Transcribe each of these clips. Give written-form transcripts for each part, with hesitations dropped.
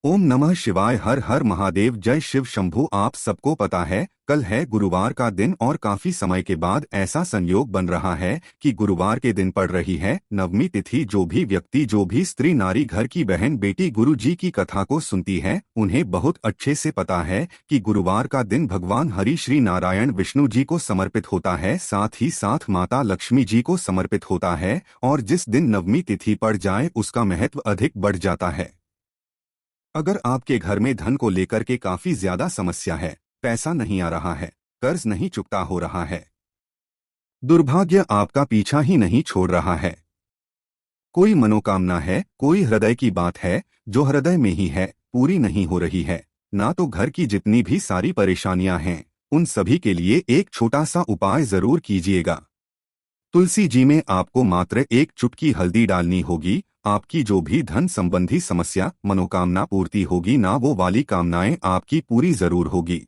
ओम नमः शिवाय। हर हर महादेव। जय शिव शंभू। आप सबको पता है कल है गुरुवार का दिन और काफी समय के बाद ऐसा संयोग बन रहा है कि गुरुवार के दिन पड़ रही है नवमी तिथि। जो भी व्यक्ति जो भी स्त्री नारी घर की बहन बेटी गुरु जी की कथा को सुनती है उन्हें बहुत अच्छे से पता है कि गुरुवार का दिन भगवान हरि श्री नारायण विष्णु जी को समर्पित होता है, साथ ही साथ माता लक्ष्मी जी को समर्पित होता है। और जिस दिन नवमी तिथि पड़ जाए उसका महत्व अधिक बढ़ जाता है। अगर आपके घर में धन को लेकर के काफी ज्यादा समस्या है, पैसा नहीं आ रहा है, कर्ज नहीं चुकता हो रहा है, दुर्भाग्य आपका पीछा ही नहीं छोड़ रहा है, कोई मनोकामना है, कोई हृदय की बात है जो हृदय में ही है, पूरी नहीं हो रही है, ना तो घर की जितनी भी सारी परेशानियां हैं उन सभी के लिए एक छोटा सा उपाय जरूर कीजिएगा। तुलसी जी में आपको मात्र एक चुटकी हल्दी डालनी होगी। आपकी जो भी धन संबंधी समस्या मनोकामना पूर्ति होगी ना, वो वाली कामनाएं आपकी पूरी जरूर होगी।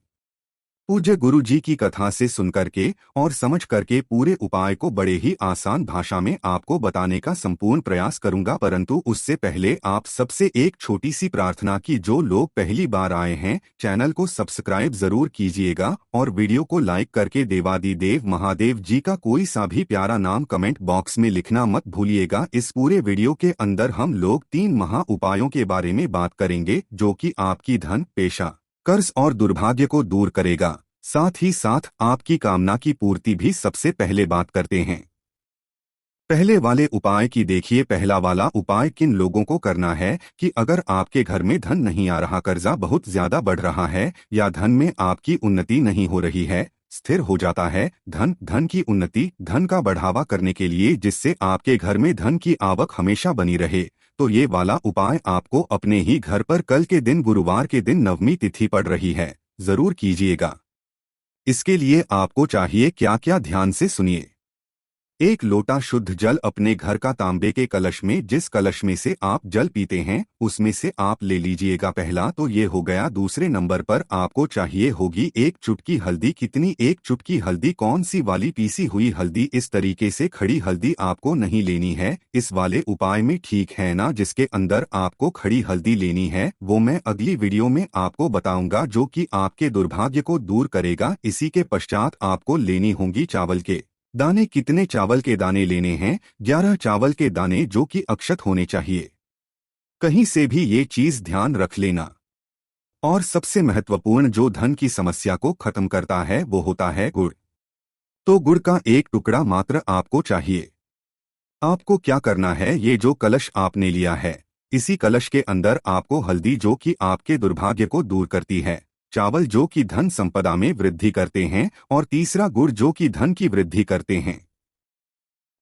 पूज्य गुरु जी की कथा से सुनकर के और समझ करके पूरे उपाय को बड़े ही आसान भाषा में आपको बताने का संपूर्ण प्रयास करूंगा, परंतु उससे पहले आप सबसे एक छोटी सी प्रार्थना की। जो लोग पहली बार आए हैं चैनल को सब्सक्राइब जरूर कीजिएगा और वीडियो को लाइक करके देवादिदेव महादेव जी का कोई सा भी प्यारा नाम कमेंट बॉक्स में लिखना मत भूलिएगा। इस पूरे वीडियो के अंदर हम लोग 3 महा उपायों के बारे में बात करेंगे जो कि आपकी धन, पेशा, कर्ज और दुर्भाग्य को दूर करेगा, साथ ही साथ आपकी कामना की पूर्ति भी। सबसे पहले बात करते हैं पहले वाले उपाय की। देखिए, पहला वाला उपाय किन लोगों को करना है कि अगर आपके घर में धन नहीं आ रहा, कर्जा बहुत ज्यादा बढ़ रहा है या धन में आपकी उन्नति नहीं हो रही है, स्थिर हो जाता है धन की उन्नति, धन का बढ़ावा करने के लिए जिससे आपके घर में धन की आवक हमेशा बनी रहे, तो ये वाला उपाय आपको अपने ही घर पर कल के दिन गुरुवार के दिन नवमी तिथि पड़ रही है जरूर कीजिएगा। इसके लिए आपको चाहिए क्या क्या, ध्यान से सुनिए। एक लोटा शुद्ध जल अपने घर का तांबे के कलश में, जिस कलश में से आप जल पीते हैं उसमें से आप ले लीजिएगा। पहला तो ये हो गया। दूसरे नंबर पर आपको चाहिए होगी एक चुटकी हल्दी। कितनी? एक चुटकी हल्दी। कौन सी वाली? पीसी हुई हल्दी। इस तरीके से खड़ी हल्दी आपको नहीं लेनी है इस वाले उपाय में, ठीक है ना। जिसके अंदर आपको खड़ी हल्दी लेनी है वो मैं अगली वीडियो में आपको बताऊंगा, जो कि आपके दुर्भाग्य को दूर करेगा। इसी के पश्चात आपको लेनी होंगी चावल के दाने। कितने चावल के दाने लेने हैं? 11 चावल के दाने, जो कि अक्षत होने चाहिए। कहीं से भी ये चीज ध्यान रख लेना। और सबसे महत्वपूर्ण जो धन की समस्या को खत्म करता है वो होता है गुड़। तो गुड़ का एक टुकड़ा मात्र आपको चाहिए। आपको क्या करना है, ये जो कलश आपने लिया है इसी कलश के अंदर आपको हल्दी, जो कि आपके दुर्भाग्य को दूर करती है, चावल जो कि धन संपदा में वृद्धि करते हैं, और तीसरा गुड़ जो कि धन की वृद्धि करते हैं,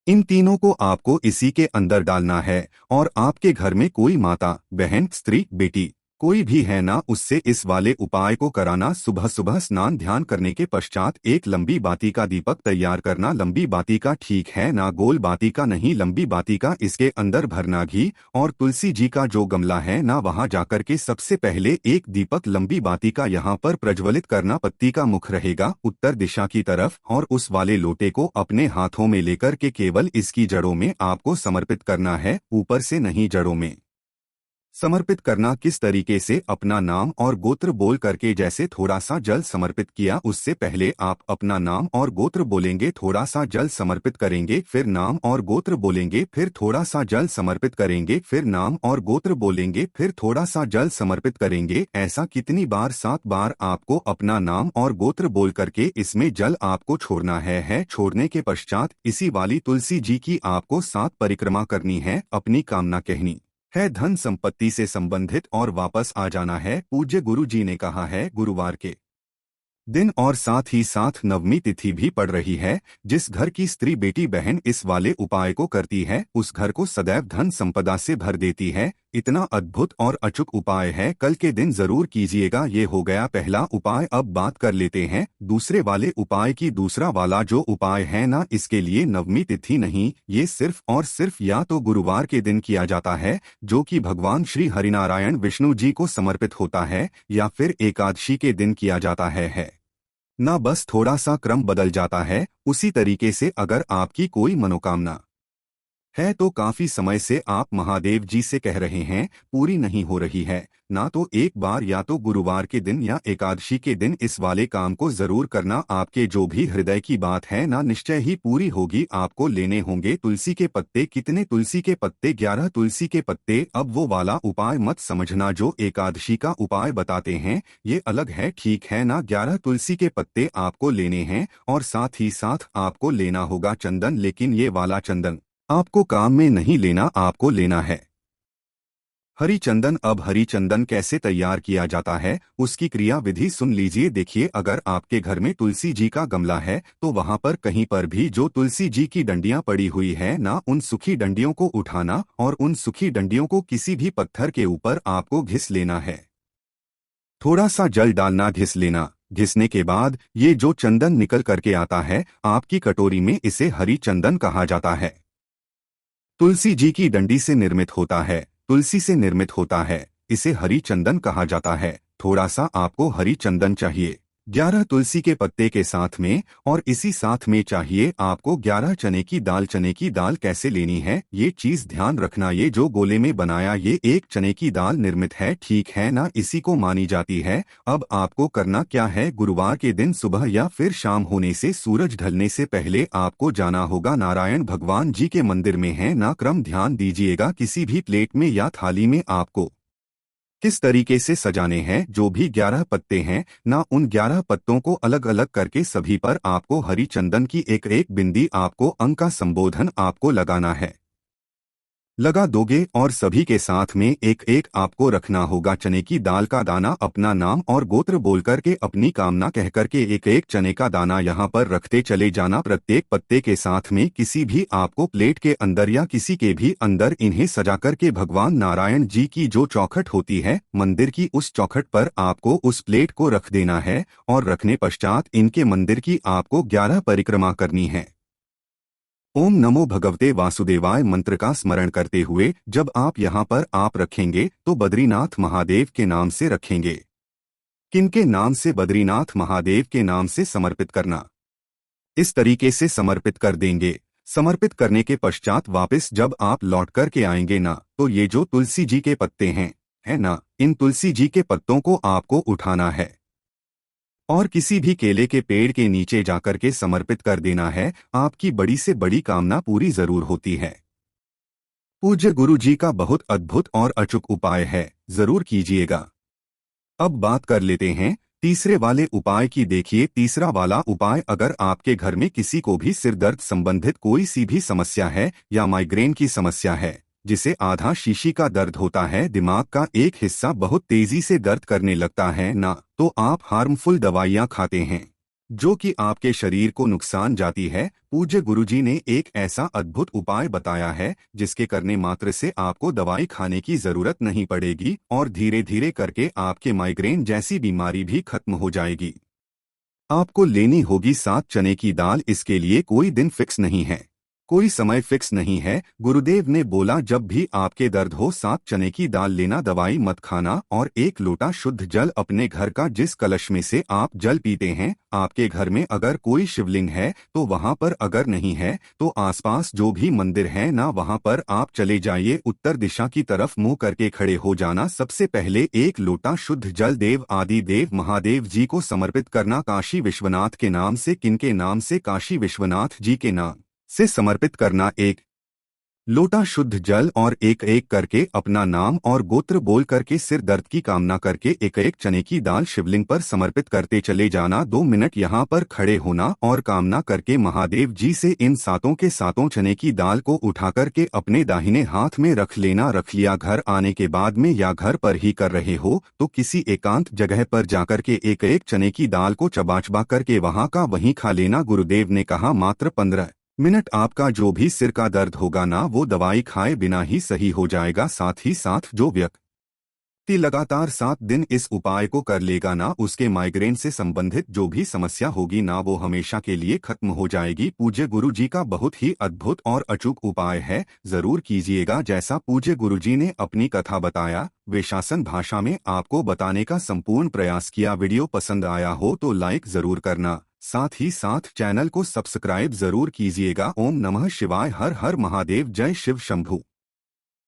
इन तीनों को आपको इसी के अंदर डालना है। और आपके घर में कोई माता, बहन, स्त्री, बेटी कोई भी है ना, उससे इस वाले उपाय को कराना। सुबह सुबह स्नान ध्यान करने के पश्चात एक लंबी बाती का दीपक तैयार करना। लंबी बाती का, ठीक है ना, गोल बाती का नहीं, लंबी बाती का। इसके अंदर भरना घी, और तुलसी जी का जो गमला है ना वहां जाकर के सबसे पहले एक दीपक लंबी बाती का यहाँ पर प्रज्वलित करना। पत्ती का मुख रहेगा उत्तर दिशा की तरफ, और उस वाले लोटे को अपने हाथों में लेकर के केवल इसकी जड़ों में आपको समर्पित करना है, ऊपर से नहीं, जड़ों में समर्पित करना। किस तरीके से? अपना नाम और गोत्र बोल करके। जैसे थोड़ा सा जल समर्पित किया उससे पहले आप अपना नाम और गोत्र बोलेंगे, थोड़ा सा जल समर्पित करेंगे, फिर नाम और गोत्र बोलेंगे, फिर थोड़ा सा जल समर्पित करेंगे, फिर नाम और गोत्र बोलेंगे, फिर थोड़ा सा जल समर्पित करेंगे। ऐसा कितनी बार? 7 बार आपको अपना नाम और गोत्र बोल करके इसमें जल आपको छोड़ना है। छोड़ने के पश्चात इसी वाली तुलसी जी की आपको 7 परिक्रमा करनी है, अपनी कामना कहनी है, धन संपत्ति से संबंधित, और वापस आ जाना है। पूज्य गुरु जी ने कहा है गुरुवार के दिन और साथ ही साथ नवमी तिथि भी पड़ रही है। जिस घर की स्त्री, बेटी, बहन इस वाले उपाय को करती है उस घर को सदैव धन संपदा से भर देती है। इतना अद्भुत और अचूक उपाय है, कल के दिन जरूर कीजिएगा। ये हो गया पहला उपाय। अब बात कर लेते हैं दूसरे वाले उपाय की। दूसरा वाला जो उपाय है ना, इसके लिए नवमी तिथि नहीं, ये सिर्फ और सिर्फ या तो गुरुवार के दिन किया जाता है जो कि भगवान श्री हरिनारायण विष्णु जी को समर्पित होता है, या फिर एकादशी के दिन किया जाता है ना। बस थोड़ा सा क्रम बदल जाता है। उसी तरीके से अगर आपकी कोई मनोकामना है तो काफी समय से आप महादेव जी से कह रहे हैं, पूरी नहीं हो रही है ना, तो एक बार या तो गुरुवार के दिन या एकादशी के दिन इस वाले काम को जरूर करना। आपके जो भी हृदय की बात है ना, निश्चय ही पूरी होगी। आपको लेने होंगे तुलसी के पत्ते। कितने तुलसी के पत्ते? 11 तुलसी के पत्ते। अब वो वाला उपाय मत समझना जो एकादशी का उपाय बताते हैं, ये अलग है, ठीक है ना। 11 तुलसी के पत्ते आपको लेने हैं और साथ ही साथ आपको लेना होगा चंदन, लेकिन ये वाला चंदन आपको काम में नहीं लेना, आपको लेना है हरी चंदन। अब हरी चंदन कैसे तैयार किया जाता है, उसकी क्रिया विधि सुन लीजिए। देखिए, अगर आपके घर में तुलसी जी का गमला है तो वहां पर कहीं पर भी जो तुलसी जी की डंडियां पड़ी हुई है ना, उन सूखी डंडियों को उठाना और उन सूखी डंडियों को किसी भी पत्थर के ऊपर आपको घिस लेना है। थोड़ा सा जल डालना, घिस लेना। घिसने के बाद ये जो चंदन निकल करके आता है आपकी कटोरी में, इसे हरी चंदन कहा जाता है। तुलसी जी की डंडी से निर्मित होता है, तुलसी से निर्मित होता है, इसे हरी चंदन कहा जाता है। थोड़ा सा आपको हरी चंदन चाहिए 11 तुलसी के पत्ते के साथ में, और इसी साथ में चाहिए आपको 11 चने की दाल। चने की दाल कैसे लेनी है ये चीज ध्यान रखना। ये जो गोले में बनाया ये एक चने की दाल निर्मित है, ठीक है ना, इसी को मानी जाती है। अब आपको करना क्या है, गुरुवार के दिन सुबह या फिर शाम होने से, सूरज ढलने से पहले आपको जाना होगा नारायण भगवान जी के मंदिर में है ना। क्रम ध्यान दीजिएगा, किसी भी प्लेट में या थाली में आपको किस तरीके से सजाने हैं। जो भी 11 पत्ते हैं ना, उन 11 पत्तों को अलग अलग करके सभी पर आपको हरी चंदन की एक एक बिंदी, आपको अंक का संबोधन आपको लगाना है। लगा दोगे और सभी के साथ में एक एक आपको रखना होगा चने की दाल का दाना। अपना नाम और गोत्र बोल करके, अपनी कामना कह करके एक एक चने का दाना यहाँ पर रखते चले जाना। प्रत्येक पत्ते के साथ में किसी भी आपको प्लेट के अंदर या किसी के भी अंदर इन्हें सजा करके भगवान नारायण जी की जो चौखट होती है मंदिर की, उस चौखट पर आपको उस प्लेट को रख देना है। और रखने पश्चात इनके मंदिर की आपको 11 परिक्रमा करनी है। ओम नमो भगवते वासुदेवाय मंत्र का स्मरण करते हुए जब आप यहाँ पर आप रखेंगे तो बद्रीनाथ महादेव के नाम से रखेंगे। किनके नाम से? बद्रीनाथ महादेव के नाम से समर्पित करना। इस तरीके से समर्पित कर देंगे। समर्पित करने के पश्चात वापस जब आप लौट कर के आएंगे ना, तो ये जो तुलसी जी के पत्ते हैं है ना, इन तुलसी जी के पत्तों को आपको उठाना है और किसी भी केले के पेड़ के नीचे जाकर के समर्पित कर देना है। आपकी बड़ी से बड़ी कामना पूरी जरूर होती है। पूज्य गुरु जी का बहुत अद्भुत और अचूक उपाय है, जरूर कीजिएगा। अब बात कर लेते हैं तीसरे वाले उपाय की। देखिए, तीसरा वाला उपाय, अगर आपके घर में किसी को भी सिर दर्द संबंधित कोई सी भी समस्या है या माइग्रेन की समस्या है, जिसे आधा शीशी का दर्द होता है, दिमाग का एक हिस्सा बहुत तेजी से दर्द करने लगता है ना, तो आप हार्मफुल दवाइयां खाते हैं जो कि आपके शरीर को नुकसान जाती है, पूज्य गुरुजी ने एक ऐसा अद्भुत उपाय बताया है जिसके करने मात्र से आपको दवाई खाने की जरूरत नहीं पड़ेगी और धीरे धीरे करके आपके माइग्रेन जैसी बीमारी भी खत्म हो जाएगी। आपको लेनी होगी 7 चने की दाल। इसके लिए कोई दिन फिक्स नहीं है, कोई समय फिक्स नहीं है। गुरुदेव ने बोला जब भी आपके दर्द हो 7 चने की दाल लेना, दवाई मत खाना। और 1 लोटा शुद्ध जल अपने घर का, जिस कलश में से आप जल पीते हैं, आपके घर में अगर कोई शिवलिंग है तो वहां पर, अगर नहीं है तो आसपास जो भी मंदिर है ना, वहां पर आप चले जाइए। उत्तर दिशा की तरफ मुंह करके खड़े हो जाना। सबसे पहले 1 लोटा शुद्ध जल देव आदि देव महादेव जी को समर्पित करना। काशी विश्वनाथ के नाम से। किनके नाम से? काशी विश्वनाथ जी के नाम से समर्पित करना 1 लोटा शुद्ध जल, और एक एक करके अपना नाम और गोत्र बोल करके सिर दर्द की कामना करके एक एक चने की दाल शिवलिंग पर समर्पित करते चले जाना। 2 मिनट यहाँ पर खड़े होना और कामना करके महादेव जी से इन 7 के 7 चने की दाल को उठा करके अपने दाहिने हाथ में रख लेना। रख लिया, घर आने के बाद में या घर पर ही कर रहे हो तो किसी एकांत जगह पर जाकर के एक एक चने की दाल को चबा चबा करके वहां का वहीं खा लेना। गुरुदेव ने कहा मात्र 15 मिनट आपका जो भी सिर का दर्द होगा ना, वो दवाई खाए बिना ही सही हो जाएगा। साथ ही साथ जो व्यक्ति लगातार 7 दिन इस उपाय को कर लेगा ना, उसके माइग्रेन से संबंधित जो भी समस्या होगी ना, वो हमेशा के लिए खत्म हो जाएगी। पूज्य गुरु जी का बहुत ही अद्भुत और अचूक उपाय है, जरूर कीजिएगा। जैसा पूज्य गुरु जी ने अपनी कथा बताया, वे शासन भाषा में आपको बताने का संपूर्ण प्रयास किया। वीडियो पसंद आया हो तो लाइक जरूर करना, साथ ही साथ चैनल को सब्सक्राइब जरूर कीजिएगा। ओम नमः शिवाय। हर हर महादेव। जय शिव शंभू।